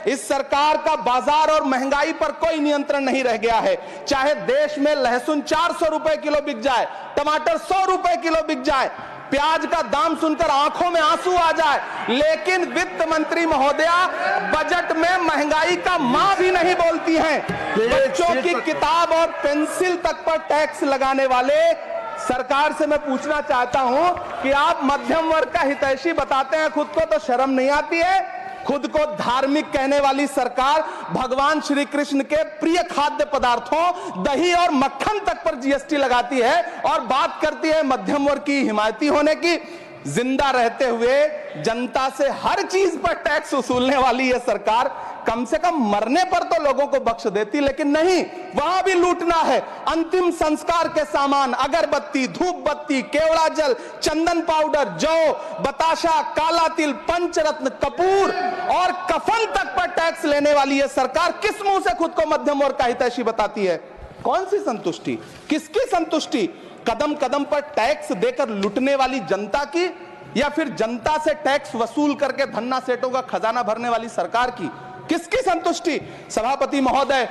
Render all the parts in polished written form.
इस सरकार का बाजार और महंगाई पर कोई नियंत्रण नहीं रह गया है। चाहे देश में लहसुन 400 रुपए किलो बिक जाए, टमाटर 100 रुपए किलो बिक जाए, प्याज का दाम सुनकर आंखों में आंसू आ जाए, लेकिन वित्त मंत्री महोदया बजट में महंगाई का मां भी नहीं बोलती हैं। बच्चों की किताब और पेंसिल तक पर टैक्स लगाने वाले सरकार से मैं पूछना चाहता हूं कि आप मध्यम वर्ग का हितैषी बताते हैं खुद को, तो शर्म नहीं आती है? खुद को धार्मिक कहने वाली सरकार भगवान श्री कृष्ण के प्रिय खाद्य पदार्थों दही और मक्खन तक पर जीएसटी लगाती है और बात करती है मध्यम वर्ग की हिमायती होने की। जिंदा रहते हुए जनता से हर चीज पर टैक्स वसूलने वाली यह सरकार कम से कम मरने पर तो लोगों को बख्श देती, लेकिन नहीं, वहां भी लूटना है। अंतिम संस्कार के सामान, अगरबत्ती, धूप बत्ती, केवड़ा जल, चंदन पाउडर, जौ, बताशा, काला तिल, पंचरत्न, कपूर और कफन तक पर टैक्स लेने वाली यह सरकार किस मुंह से खुद को मध्यम वर्ग का हितैषी बताती है? कौन सी संतुष्टि, किसकी संतुष्टि? कदम कदम पर टैक्स देकर लुटने वाली जनता की, या फिर जनता से टैक्स वसूल करके धन्ना सेठों का खजाना भरने वाली सरकार की? किसकी संतुष्टि? सभापति महोदय,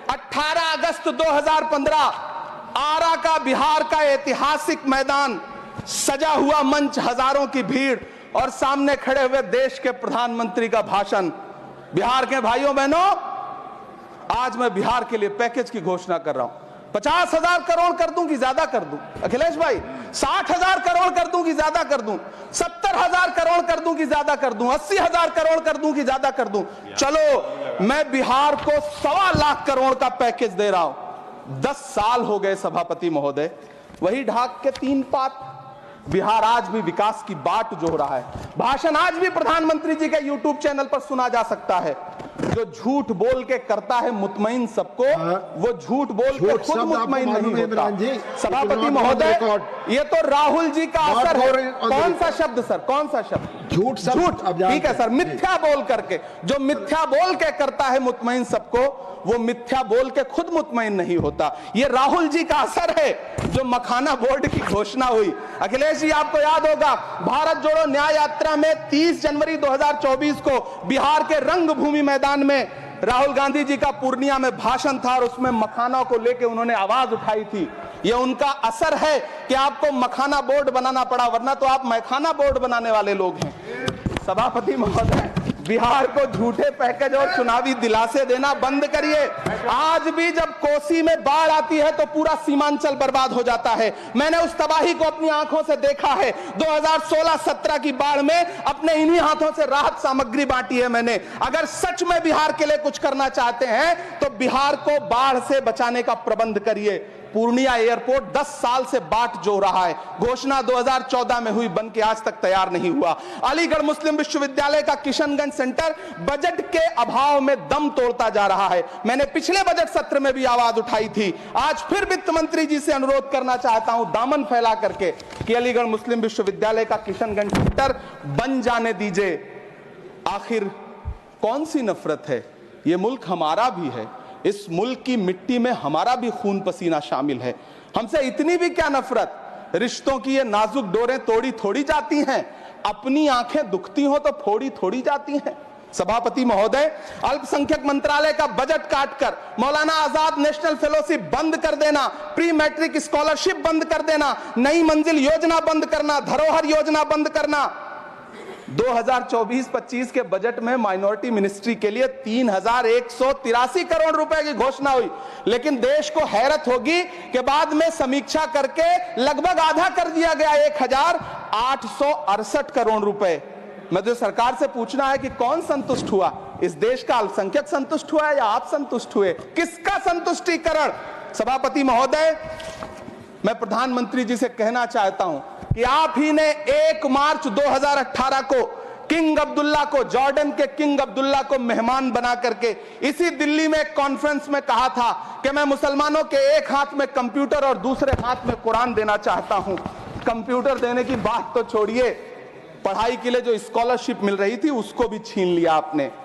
18 अगस्त 2015 आरा का बिहार का ऐतिहासिक मैदान, सजा हुआ मंच, हजारों की भीड़ और सामने खड़े हुए देश के प्रधानमंत्री का भाषण। बिहार के भाइयों बहनों, आज मैं बिहार के लिए पैकेज की घोषणा कर रहा हूं। 50,000 करोड़ कर दूं कि ज्यादा कर दूं? अखिलेश भाई, 60,000 करोड़ कर दूं कि ज्यादा कर दूं? 70,000 करोड़ कर दूं कि ज्यादा कर दूं? 80,000 करोड़ कर दूं कि ज्यादा कर दूं? चलो, मैं बिहार को 1.25 लाख करोड़ का पैकेज दे रहा हूं। 10 साल हो गए सभापति महोदय, वही ढाक के 3 पात। बिहार आज भी विकास की बाट जो रहा है। भाषण आज भी प्रधानमंत्री जी के यूट्यूब चैनल पर सुना जा सकता है। जो झूठ बोल के करता है मुतमईन सबको, वो झूठ बोल के खुद मुतमईन नहीं होता। सभापति महोदय, ये तो राहुल जी का असर है। कौन सा शब्द सर, कौन सा शब्द? झूठ। झूठ, ठीक है सर, मिथ्या बोल करके। जो मिथ्या बोल के करता है मुतमईन सबको, वो मिथ्या बोल के खुद मुतमईन नहीं होता। ये राहुल जी का असर है। जो मखाना बोर्ड की घोषणा हुई, अखिलेश जी आपको याद होगा, भारत जोड़ो न्याय यात्रा में 30 जनवरी 2024 को बिहार के रंगभूमि मैदान में राहुल गांधी जी का पूर्णिया में भाषण था और उसमें मखाना को लेकर उन्होंने आवाज उठाई थी। ये उनका असर है कि आपको मखाना बोर्ड बनाना पड़ा, वरना तो आप मैखाना बोर्ड बनाने वाले लोग हैं। सभापति महोदय, बिहार को झूठे पैकेज और चुनावी दिलासे देना बंद करिए। आज भी जब कोसी में बाढ़ आती है तो पूरा सीमांचल बर्बाद हो जाता है। मैंने उस तबाही को अपनी आंखों से देखा है। 2016-17 की बाढ़ में अपने इन्हीं हाथों से राहत सामग्री बांटी है मैंने। अगर सच में बिहार के लिए कुछ करना चाहते हैं तो बिहार को बाढ़ से बचाने का प्रबंध करिए। पूर्णिया एयरपोर्ट 10 साल से बाट जो रहा है, घोषणा 2014 में हुई, बन के आज तक तैयार नहीं हुआ। अलीगढ़ मुस्लिम विश्वविद्यालय का किशनगंज सेंटर बजट के अभाव में दम तोड़ता जा रहा है। मैंने पिछले बजट सत्र में भी आवाज उठाई थी। आज फिर वित्त मंत्री जी से अनुरोध करना चाहता हूं, दामन फैला करके, कि अलीगढ़ मुस्लिम विश्वविद्यालय का किशनगंज सेंटर बन जाने दीजिए। आखिर कौन सी नफरत है? यह मुल्क हमारा भी है। इस मुल्क की मिट्टी में हमारा भी खून पसीना शामिल है। हमसे इतनी भी क्या नफरत? रिश्तों की ये नाजुक डोरें तोड़ी थोड़ी जाती हैं। अपनी आंखें दुखती हो तो फोड़ी थोड़ी जाती हैं। सभापति महोदय, अल्पसंख्यक मंत्रालय का बजट काटकर मौलाना आजाद नेशनल फेलोशिप बंद कर देना, प्री मैट्रिक स्कॉलरशिप बंद कर देना, नई मंजिल योजना बंद करना, धरोहर योजना बंद करना। 2024-25 के बजट में माइनॉरिटी मिनिस्ट्री के लिए 3,183 करोड़ रुपए की घोषणा हुई, लेकिन देश को हैरत होगी कि बाद में समीक्षा करके लगभग आधा कर दिया गया, 1,868 करोड़ रुपए। मुझे सरकार से पूछना है कि कौन संतुष्ट हुआ? इस देश का अल्पसंख्यक संतुष्ट हुआ या आप संतुष्ट हुए? किसका संतुष्टिकरण? सभापति महोदय, मैं प्रधानमंत्री जी से कहना चाहता हूं कि आप ही ने 1 मार्च 2018 को किंग अब्दुल्ला को, जॉर्डन के किंग अब्दुल्ला को मेहमान बना करके इसी दिल्ली में एक कॉन्फ्रेंस में कहा था कि मैं मुसलमानों के एक हाथ में कंप्यूटर और दूसरे हाथ में कुरान देना चाहता हूं। कंप्यूटर देने की बात तो छोड़िए, पढ़ाई के लिए जो स्कॉलरशिप मिल रही थी उसको भी छीन लिया आपने।